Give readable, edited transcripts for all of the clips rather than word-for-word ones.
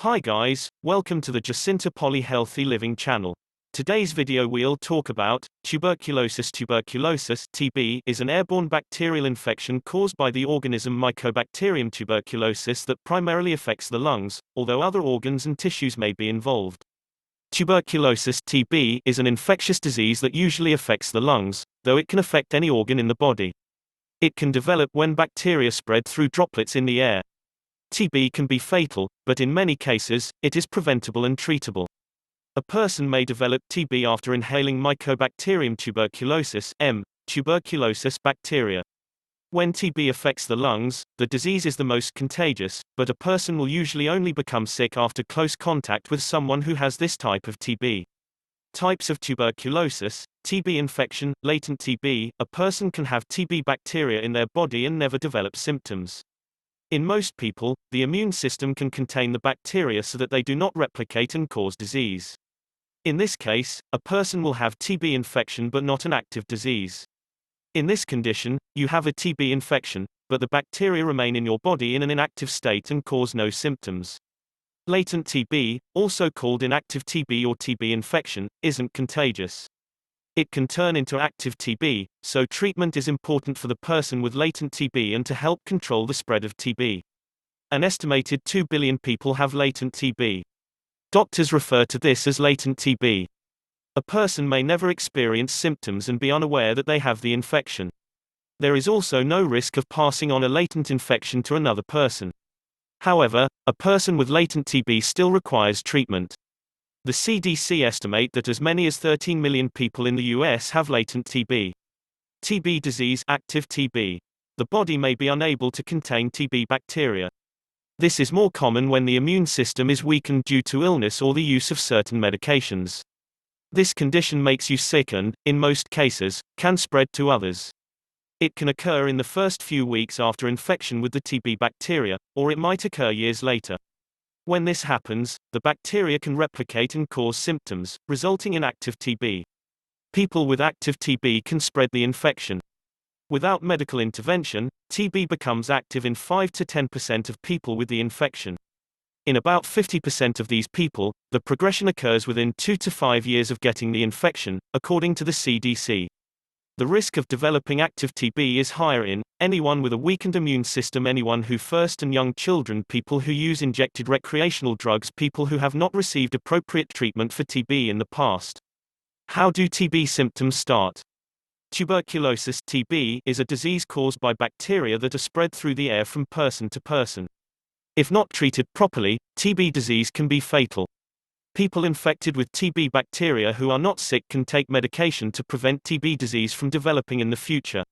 Hi guys, welcome to the Jacinta Polley Healthy Living channel. Today's video we'll talk about tuberculosis. Tuberculosis (TB) is an airborne bacterial infection caused by the organism Mycobacterium tuberculosis that primarily affects the lungs, although other organs and tissues may be involved. Tuberculosis (TB) is an infectious disease that usually affects the lungs, though it can affect any organ in the body. It can develop when bacteria spread through droplets in the air. TB can be fatal, but in many cases, it is preventable and treatable. A person may develop TB after inhaling Mycobacterium tuberculosis (M. tuberculosis bacteria. When TB affects the lungs, the disease is the most contagious, but a person will usually only become sick after close contact with someone who has this type of TB. Types of tuberculosis: TB infection, latent TB. A person can have TB bacteria in their body and never develop symptoms. In most people, the immune system can contain the bacteria so that they do not replicate and cause disease. In this case, a person will have TB infection but not an active disease. In this condition, you have a TB infection, but the bacteria remain in your body in an inactive state and cause no symptoms. Latent TB, also called inactive TB or TB infection, isn't contagious. It can turn into active TB, so treatment is important for the person with latent TB and to help control the spread of TB. An estimated 2 billion people have latent TB. Doctors refer to this as latent TB. A person may never experience symptoms and be unaware that they have the infection. There is also no risk of passing on a latent infection to another person. However, a person with latent TB still requires treatment. The CDC estimate that as many as 13 million people in the US have latent TB. TB disease, active TB. The body may be unable to contain TB bacteria. This is more common when the immune system is weakened due to illness or the use of certain medications. This condition makes you sick and, in most cases, can spread to others. It can occur in the first few weeks after infection with the TB bacteria, or it might occur years later. When this happens, the bacteria can replicate and cause symptoms, resulting in active TB. People with active TB can spread the infection. Without medical intervention, TB becomes active in 5 to 10% of people with the infection. In about 50% of these people, the progression occurs within 2 to 5 years of getting the infection, according to the CDC. The risk of developing active TB is higher in anyone with a weakened immune system, anyone who first and young children, people who use injected recreational drugs, people who have not received appropriate treatment for TB in the past. How do TB symptoms start? Tuberculosis (TB) is a disease caused by bacteria that are spread through the air from person to person. If not treated properly, TB disease can be fatal. People infected with TB bacteria who are not sick can take medication to prevent TB disease from developing in the future.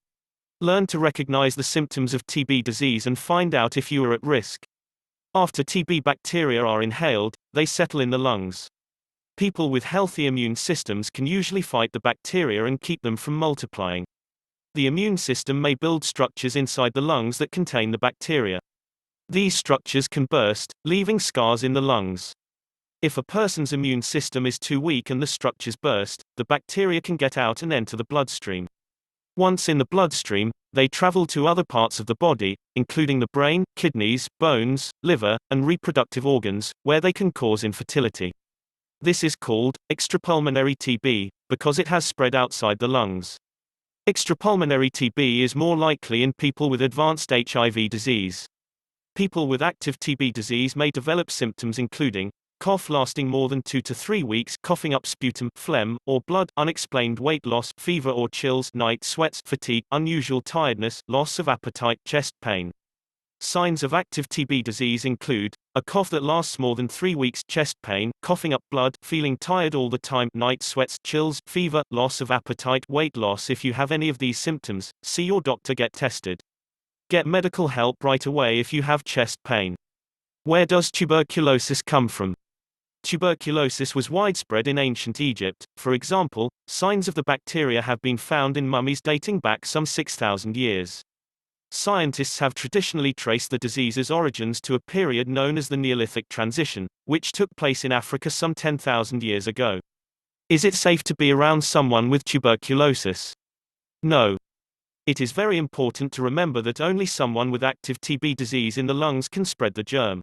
Learn to recognize the symptoms of TB disease and find out if you are at risk. After TB bacteria are inhaled, they settle in the lungs. People with healthy immune systems can usually fight the bacteria and keep them from multiplying. The immune system may build structures inside the lungs that contain the bacteria. These structures can burst, leaving scars in the lungs. If a person's immune system is too weak and the structures burst, the bacteria can get out and enter the bloodstream. Once in the bloodstream, they travel to other parts of the body, including the brain, kidneys, bones, liver, and reproductive organs, where they can cause infertility. This is called extrapulmonary TB, because it has spread outside the lungs. Extrapulmonary TB is more likely in people with advanced HIV disease. People with active TB disease may develop symptoms including cough lasting more than 2 to 3 weeks, coughing up sputum, phlegm, or blood, unexplained weight loss, fever or chills, night sweats, fatigue, unusual tiredness, loss of appetite, chest pain. Signs of active TB disease include a cough that lasts more than 3 weeks, chest pain, coughing up blood, feeling tired all the time, night sweats, chills, fever, loss of appetite, weight loss. If you have any of these symptoms, see your doctor, get tested. Get medical help right away if you have chest pain. Where does tuberculosis come from? Tuberculosis was widespread in ancient Egypt. For example, signs of the bacteria have been found in mummies dating back some 6,000 years. Scientists have traditionally traced the disease's origins to a period known as the Neolithic transition, which took place in Africa some 10,000 years ago. Is it safe to be around someone with tuberculosis? No. It is very important to remember that only someone with active TB disease in the lungs can spread the germ.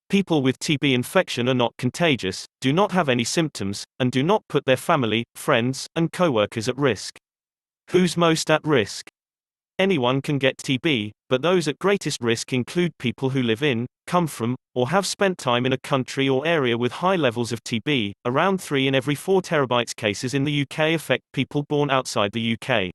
People with TB infection are not contagious, do not have any symptoms, and do not put their family, friends, and coworkers at risk. Who's most at risk? Anyone can get TB, but those at greatest risk include people who live in, come from, or have spent time in a country or area with high levels of TB. Around 3 in every 4 terabytes cases in the UK affect people born outside the UK.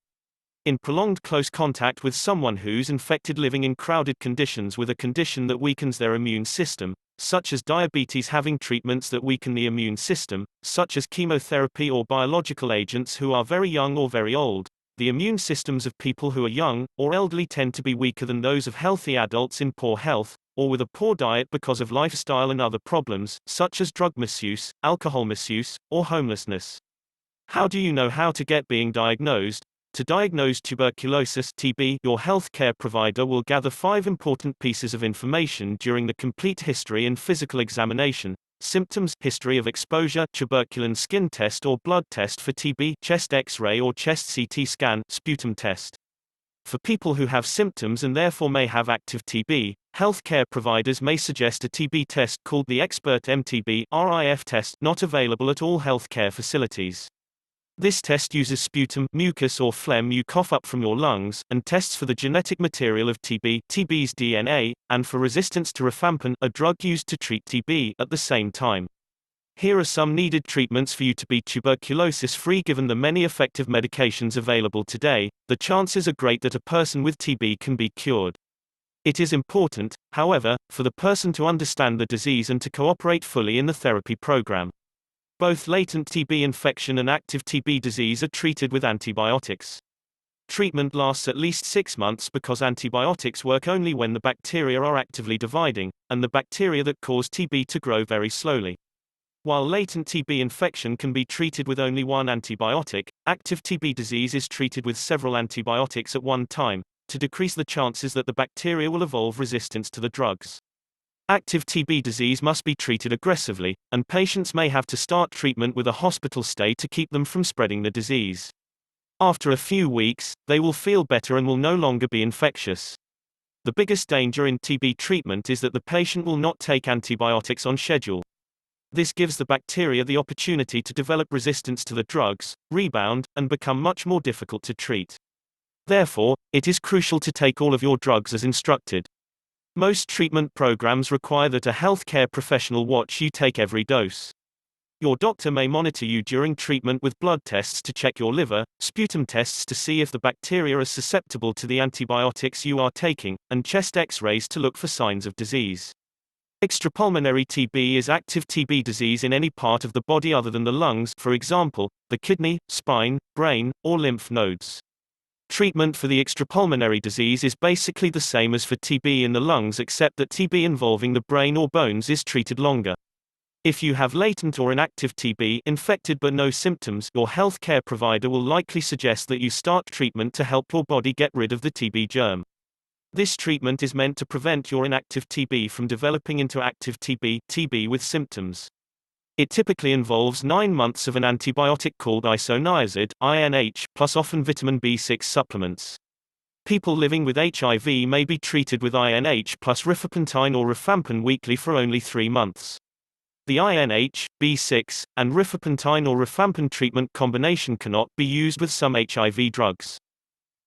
In prolonged close contact with someone who's infected living in crowded conditions with a condition that weakens their immune system, such as diabetes, having treatments that weaken the immune system, such as chemotherapy or biological agents, who are very young or very old. The immune systems of people who are young or elderly tend to be weaker than those of healthy adults in poor health, or with a poor diet because of lifestyle and other problems, such as drug misuse, alcohol misuse, or homelessness. How do you know how to get being diagnosed? To diagnose tuberculosis (TB), your healthcare provider will gather 5 important pieces of information during the complete history and physical examination. Symptoms: history of exposure, tuberculin skin test or blood test for TB, chest X-ray or chest CT scan, sputum test. For people who have symptoms and therefore may have active TB, healthcare providers may suggest a TB test called the Expert MTB (RIF) test, not available at all healthcare facilities. This test uses sputum, mucus or phlegm you cough up from your lungs, and tests for the genetic material of TB's DNA, and for resistance to rifampin, a drug used to treat TB, at the same time. Here are some needed treatments for you to be tuberculosis-free. Given the many effective medications available today, the chances are great that a person with TB can be cured. It is important, however, for the person to understand the disease and to cooperate fully in the therapy program. Both latent TB infection and active TB disease are treated with antibiotics. Treatment lasts at least 6 months because antibiotics work only when the bacteria are actively dividing, and the bacteria that cause TB to grow very slowly. While latent TB infection can be treated with only one antibiotic, active TB disease is treated with several antibiotics at one time, to decrease the chances that the bacteria will evolve resistance to the drugs. Active TB disease must be treated aggressively, and patients may have to start treatment with a hospital stay to keep them from spreading the disease. After a few weeks, they will feel better and will no longer be infectious. The biggest danger in TB treatment is that the patient will not take antibiotics on schedule. This gives the bacteria the opportunity to develop resistance to the drugs, rebound, and become much more difficult to treat. Therefore, it is crucial to take all of your drugs as instructed. Most treatment programs require that a healthcare professional watch you take every dose. Your doctor may monitor you during treatment with blood tests to check your liver, sputum tests to see if the bacteria are susceptible to the antibiotics you are taking, and chest X-rays to look for signs of disease. Extrapulmonary TB is active TB disease in any part of the body other than the lungs, for example, the kidney, spine, brain, or lymph nodes. Treatment for the extrapulmonary disease is basically the same as for TB in the lungs, except that TB involving the brain or bones is treated longer. If you have latent or inactive TB, infected but no symptoms, your healthcare provider will likely suggest that you start treatment to help your body get rid of the TB germ. This treatment is meant to prevent your inactive TB from developing into active TB with symptoms. It typically involves 9 months of an antibiotic called isoniazid (INH), plus often vitamin B6 supplements. People living with HIV may be treated with INH plus rifampicin or rifampin weekly for only 3 months. The INH, B6, and rifampicin or rifampin treatment combination cannot be used with some HIV drugs.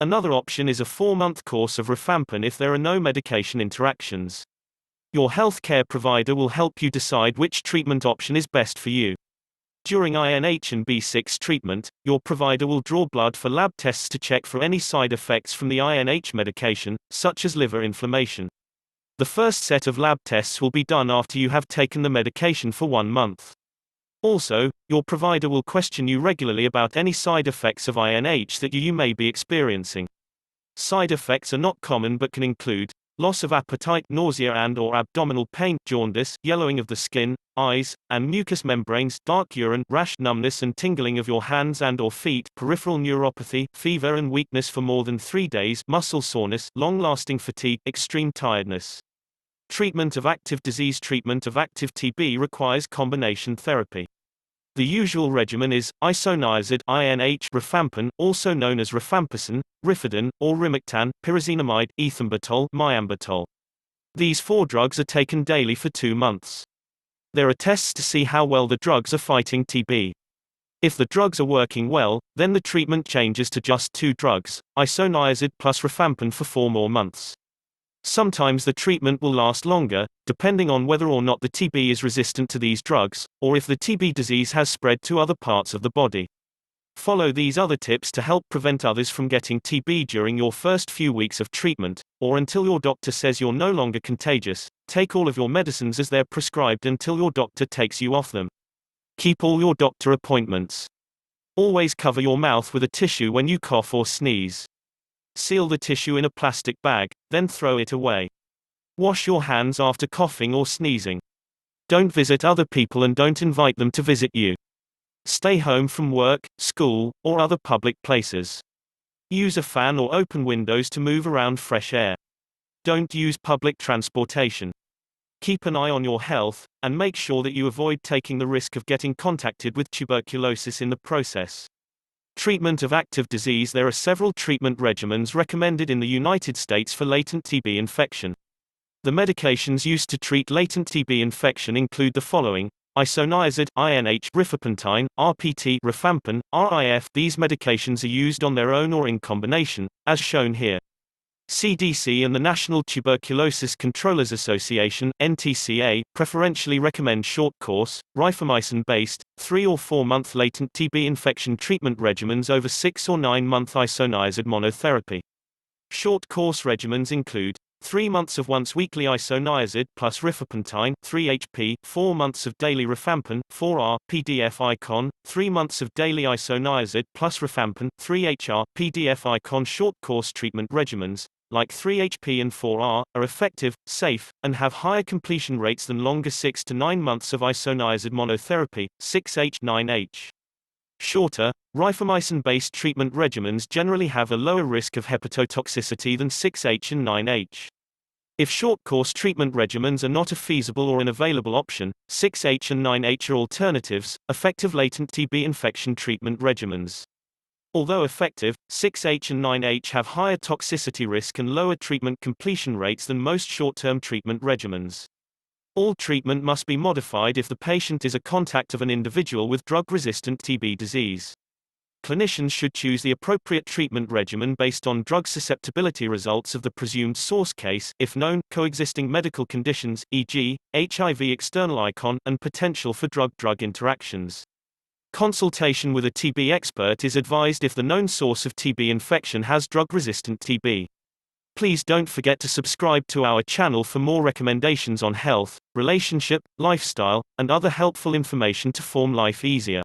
Another option is a 4-month course of rifampin if there are no medication interactions. Your healthcare provider will help you decide which treatment option is best for you. During INH and B6 treatment, your provider will draw blood for lab tests to check for any side effects from the INH medication, such as liver inflammation. The first set of lab tests will be done after you have taken the medication for 1 month. Also, your provider will question you regularly about any side effects of INH that you may be experiencing. Side effects are not common but can include loss of appetite, nausea and/or abdominal pain, jaundice, yellowing of the skin, eyes, and mucous membranes, dark urine, rash, numbness and tingling of your hands and/or feet, peripheral neuropathy, fever and weakness for more than 3 days, muscle soreness, long-lasting fatigue, extreme tiredness. Treatment of active disease. Treatment of active TB requires combination therapy. The usual regimen is isoniazid (INH), rifampin, also known as rifampicin, Rifidin, or Rimoctan, pyrazinamide, ethambutol, Myambutol. These 4 drugs are taken daily for 2 months. There are tests to see how well the drugs are fighting TB. If the drugs are working well, then the treatment changes to just 2 drugs, isoniazid plus rifampin for 4 more months. Sometimes the treatment will last longer, depending on whether or not the TB is resistant to these drugs, or if the TB disease has spread to other parts of the body. Follow these other tips to help prevent others from getting TB during your first few weeks of treatment, or until your doctor says you're no longer contagious. Take all of your medicines as they're prescribed until your doctor takes you off them. Keep all your doctor appointments. Always cover your mouth with a tissue when you cough or sneeze. Seal the tissue in a plastic bag, then throw it away. Wash your hands after coughing or sneezing. Don't visit other people and don't invite them to visit you. Stay home from work, school, or other public places. Use a fan or open windows to move around fresh air. Don't use public transportation. Keep an eye on your health, and make sure that you avoid taking the risk of getting contacted with tuberculosis in the process. Treatment of active disease. There are several treatment regimens recommended in the United States for latent TB infection. The medications used to treat latent TB infection include the following: isoniazid, INH, rifapentine, RPT, rifampin, RIF. These medications are used on their own or in combination, as shown here. CDC and the National Tuberculosis Controllers Association (NTCA) preferentially recommend short-course, rifamycin-based, 3 or 4 month latent TB infection treatment regimens over 6 or 9 month isoniazid monotherapy. Short-course regimens include 3 months of once-weekly isoniazid plus rifapentine 3-HP, 4 months of daily rifampin 4R, PDF-Icon, 3 months of daily isoniazid plus rifampin 3HR, PDF-Icon. Short-course treatment regimens, like 3-HP and 4R, are effective, safe, and have higher completion rates than longer 6 to 9 months of isoniazid monotherapy, 6H, 9H. Shorter, rifamycin-based treatment regimens generally have a lower risk of hepatotoxicity than 6H and 9H. If short-course treatment regimens are not a feasible or an available option, 6H and 9H are alternatives, effective latent TB infection treatment regimens. Although effective, 6H and 9H have higher toxicity risk and lower treatment completion rates than most short-term treatment regimens. All treatment must be modified if the patient is a contact of an individual with drug-resistant TB disease. Clinicians should choose the appropriate treatment regimen based on drug susceptibility results of the presumed source case, if known, coexisting medical conditions, e.g., HIV external icon, and potential for drug-drug interactions. Consultation with a TB expert is advised if the known source of TB infection has drug-resistant TB. Please don't forget to subscribe to our channel for more recommendations on health, relationship, lifestyle, and other helpful information to form life easier.